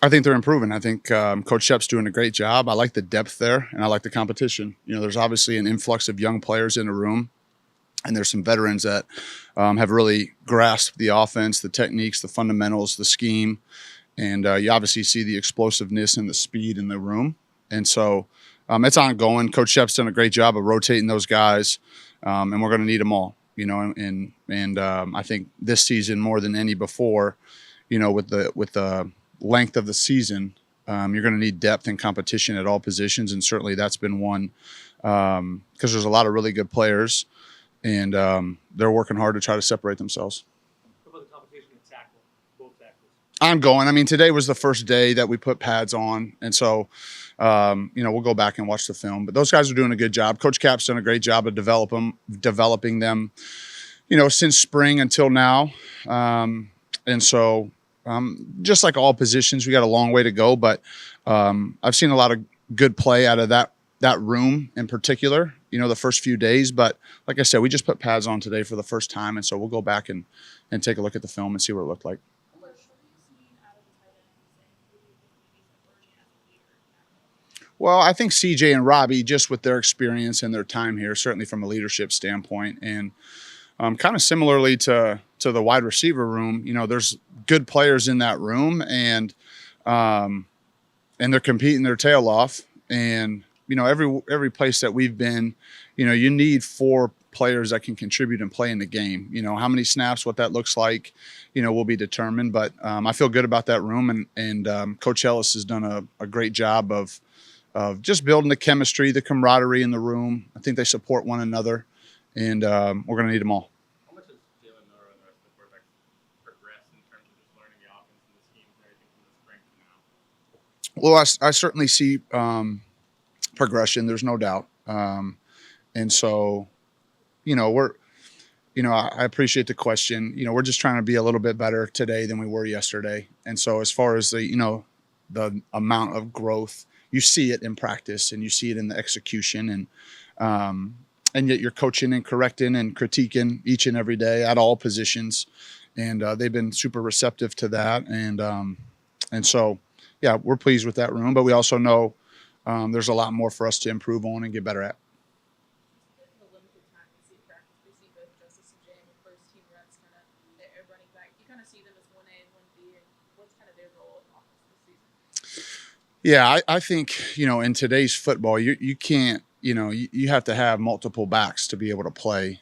I think they're improving. I think Coach Shep's doing a great job. I like the depth there, and I like the competition. There's obviously an influx of young players in the room, and there's some veterans that have really grasped the offense, the techniques, the fundamentals, the scheme, and you obviously see the explosiveness and the speed in the room. And so it's ongoing. Coach Shep's done a great job of rotating those guys, and we're going to need them all. And I think this season more than any before, with the length of the season, you're going to need depth and competition at all positions, and certainly that's been one because there's a lot of really good players, and they're working hard to try to separate themselves. What about the competition in tackle, both tackles? Ongoing. I mean, today was the first day that we put pads on, and so we'll go back and watch the film. But those guys are doing a good job. Coach Cap's done a great job of developing them, since spring until now, and so. Just like all positions, we got a long way to go, but I've seen a lot of good play out of that room in particular, the first few days. But like I said, we just put pads on today for the first time, and so we'll go back and take a look at the film and see what it looked like. Well, I think CJ and Robbie, just with their experience and their time here, certainly from a leadership standpoint, and kind of similarly to the wide receiver room, there's good players in that room, and they're competing their tail off. And every place that we've been, you need 4 players that can contribute and play in the game. How many snaps, what that looks like, will be determined. But I feel good about that room, and Coach Ellis has done a great job of just building the chemistry, the camaraderie in the room. I think they support one another, and we're going to need them all. Well, I certainly see progression. There's no doubt. And so, I appreciate the question. We're just trying to be a little bit better today than we were yesterday. And so as far as the amount of growth, you see it in practice and you see it in the execution, and yet you're coaching and correcting and critiquing each and every day at all positions. And they've been super receptive to that. And so, yeah, we're pleased with that room, but we also know there's a lot more for us to improve on and get better at. Yeah, I think, in today's football, you can't, you have to have multiple backs to be able to play.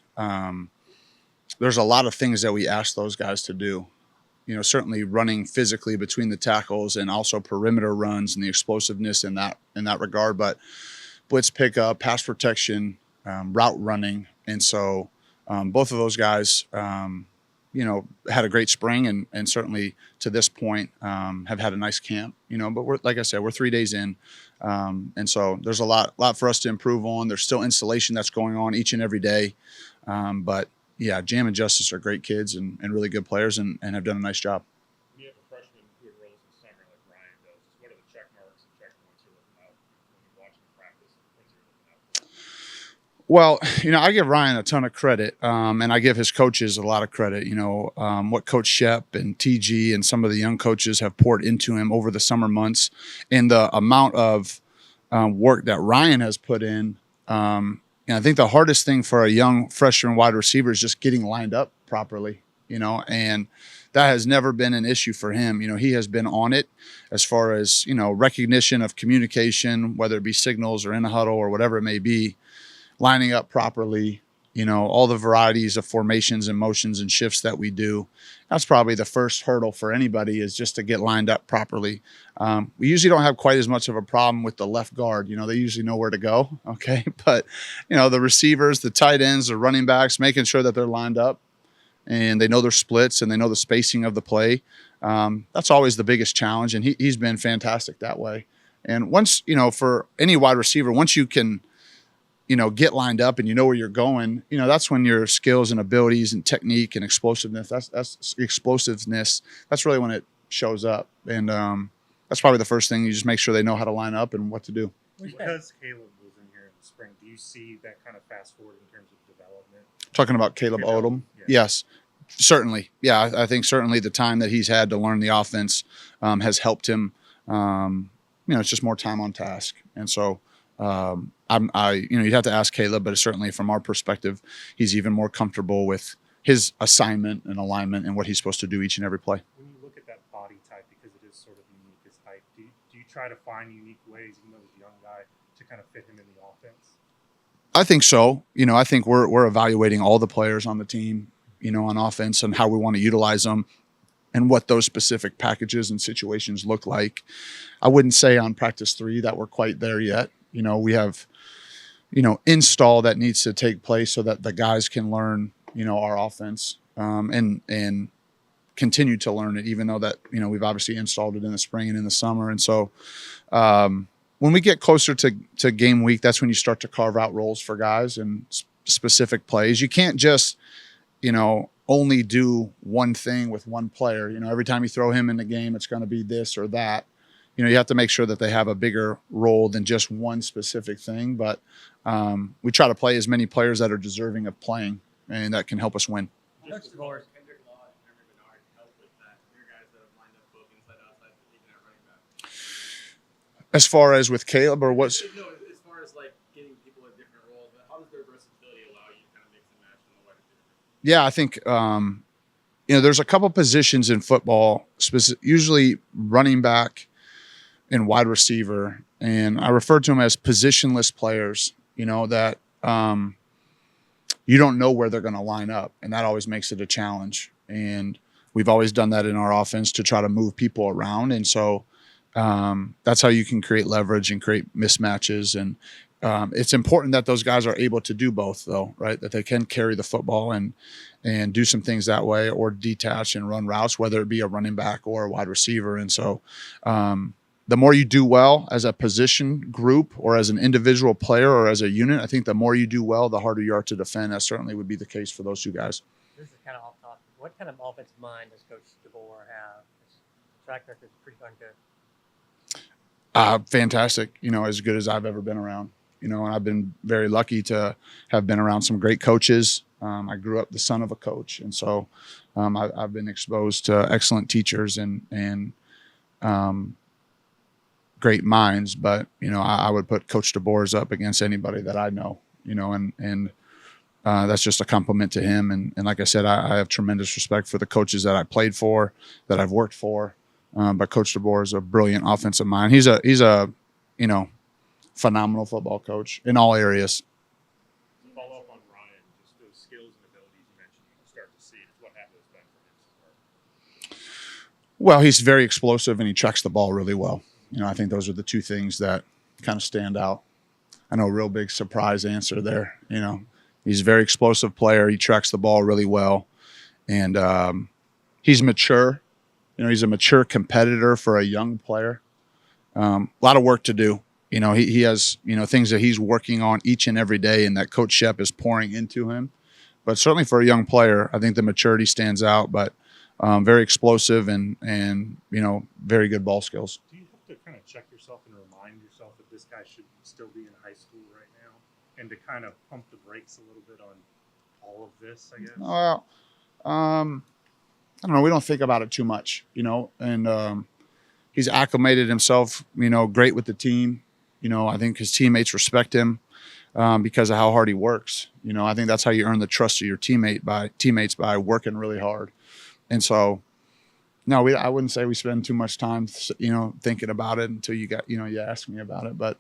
There's a lot of things that we ask those guys to do. Certainly running physically between the tackles and also perimeter runs and the explosiveness in that regard, but blitz pickup, pass protection, route running. And so both of those guys, had a great spring and certainly to this point have had a nice camp, but like I said, we're 3 days in. And so there's a lot for us to improve on. There's still installation that's going on each and every day. But yeah, Jam and Justice are great kids and really good players and have done a nice job. When you have a freshman who enrolls in the summer like Ryan does, what are the check marks and check points you're looking out when you're watching practice and things you're looking out? Well, I give Ryan a ton of credit, and I give his coaches a lot of credit. What Coach Shep and TG and some of the young coaches have poured into him over the summer months, and the amount of work that Ryan has put in. And I think the hardest thing for a young freshman wide receiver is just getting lined up properly, and that has never been an issue for him. He has been on it as far as, recognition of communication, whether it be signals or in a huddle or whatever it may be, lining up properly, all the varieties of formations and motions and shifts that we do. That's probably the first hurdle for anybody, is just to get lined up properly. We usually don't have quite as much of a problem with the left guard. They usually know where to go. Okay. But, the receivers, the tight ends, the running backs, making sure that they're lined up and they know their splits and they know the spacing of the play. That's always the biggest challenge. And he's been fantastic that way. And once, for any wide receiver, once you can, get lined up and you know where you're going, that's when your skills and abilities and technique and explosiveness, that's explosiveness. That's really when it shows up. And that's probably the first thing. You just make sure they know how to line up and what to do. Because Caleb was in here in the spring, do you see that kind of fast forward in terms of development? Talking about Caleb Odom? Yeah. Yes. Certainly, yeah. I think certainly the time that he's had to learn the offense has helped him. It's just more time on task, and so you'd have to ask Caleb, but certainly from our perspective, he's even more comfortable with his assignment and alignment and what he's supposed to do each and every play. When you look at that body type, because it is sort of unique as height, do you try to find unique ways, even though he's a young guy, to kind of fit him in the offense? I think so. I think we're evaluating all the players on the team, on offense and how we want to utilize them and what those specific packages and situations look like. I wouldn't say on practice 3 that we're quite there yet. We have, install that needs to take place so that the guys can learn, our offense and continue to learn it, even though that, we've obviously installed it in the spring and in the summer. And so, when we get closer to game week, that's when you start to carve out roles for guys and specific plays. You can't just, only do one thing with one player. Every time you throw him in the game, it's going to be this or that. You have to make sure that they have a bigger role than just one specific thing. But we try to play as many players that are deserving of playing, and that can help us win. As far as with Caleb or what's No, as far as like getting people in different roles, but how does their versatility allow you to kind of mix and match in the way? Yeah, I think there's a couple positions in football, usually running back and wide receiver, and I refer to them as positionless players. That you don't know where they're going to line up, and that always makes it a challenge. And we've always done that in our offense to try to move people around, and so that's how you can create leverage and create mismatches. And it's important that those guys are able to do both, though, right? That they can carry the football and do some things that way, or detach and run routes, whether it be a running back or a wide receiver. And so the more you do well as a position group or as an individual player or as a unit, I think the more you do well, the harder you are to defend. That certainly would be the case for those two guys. This is kind of off topic. What kind of offensive mind does Coach DeBoer have? His track record is pretty darn good. Fantastic. As good as I've ever been around. And I've been very lucky to have been around some great coaches. I grew up the son of a coach, and so I've been exposed to excellent teachers and great minds. But I would put Coach DeBoer's up against anybody that I know. And that's just a compliment to him. And like I said, I have tremendous respect for the coaches that I played for, that I've worked for. But Coach DeBoer is a brilliant offensive mind. He's a phenomenal football coach in all areas. To follow up on Ryan, just those skills and abilities you mentioned, you start to see what happens been for him. Well, he's very explosive and he checks the ball really well. I think those are the two things that kind of stand out. I know a real big surprise answer there. He's a very explosive player. He tracks the ball really well, and he's mature. He's a mature competitor for a young player. A lot of work to do. He has, things that he's working on each and every day and that Coach Shep is pouring into him. But certainly for a young player, I think the maturity stands out, but very explosive and very good ball skills. Do you have to kind of check yourself and remind yourself that this guy should still be in high school right now and to kind of pump the brakes a little bit on all of this, I guess? Well, I don't know. We don't think about it too much, and he's acclimated himself, great with the team. I think his teammates respect him because of how hard he works. I think that's how you earn the trust of your teammates by working really hard. And so, no, I wouldn't say we spend too much time, thinking about it until you asked me about it. But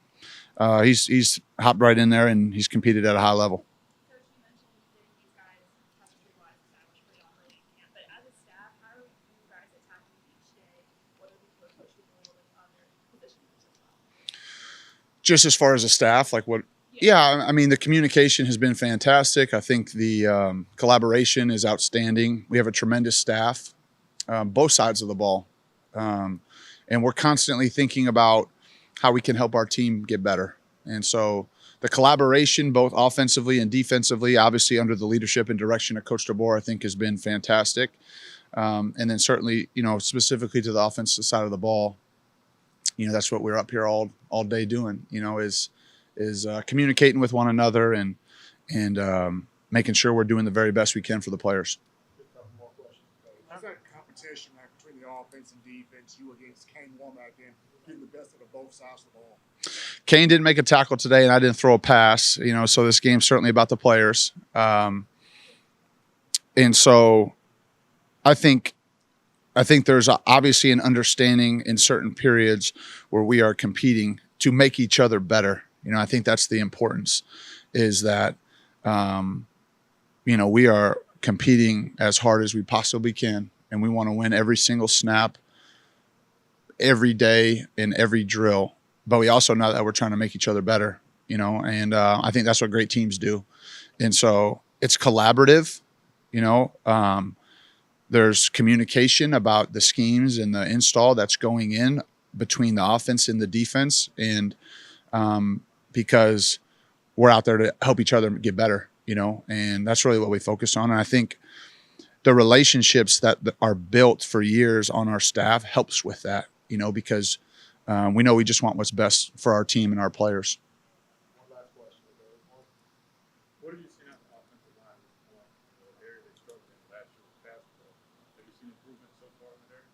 he's hopped right in there and he's competed at a high level. Just as far as the staff, like what? Yeah, I mean, the communication has been fantastic. I think the collaboration is outstanding. We have a tremendous staff, both sides of the ball. And we're constantly thinking about how we can help our team get better. And so the collaboration, both offensively and defensively, obviously under the leadership and direction of Coach DeBoer, I think has been fantastic. And then certainly, specifically to the offensive side of the ball, that's what we're up here all day doing, is communicating with one another and making sure we're doing the very best we can for the players. A couple more competition like, between the offense and defense, you against Kane Womack, and getting the best of both sides of the ball. Kane didn't make a tackle today, and I didn't throw a pass. So this game's certainly about the players. And so I think there's obviously an understanding in certain periods where we are competing to make each other better. I think that's the importance, is that we are competing as hard as we possibly can, and we want to win every single snap, every day, in every drill. But we also know that we're trying to make each other better, and I think that's what great teams do. And so it's collaborative, there's communication about the schemes and the install that's going in between the offense and the defense. And because we're out there to help each other get better, and that's really what we focus on. And I think the relationships that are built for years on our staff helps with that, because we know we just want what's best for our team and our players. One last question. What have you seen on the offensive line at this point? The area they struggled in last year was basketball. Have you seen improvement so far in that area?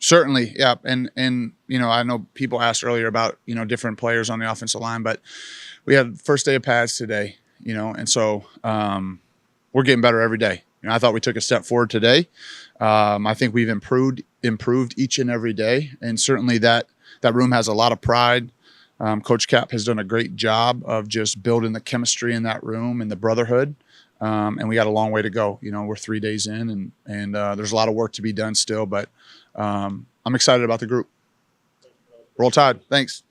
Certainly, yeah. And I know people asked earlier about, different players on the offensive line, but we had first day of pads today, and so we're getting better every day. I thought we took a step forward today. I think we've improved each and every day, and certainly that room has a lot of pride. Coach Cap has done a great job of just building the chemistry in that room and the brotherhood. And we got a long way to go. We're 3 days in, and there's a lot of work to be done still, but I'm excited about the group. Roll Tide. Thanks.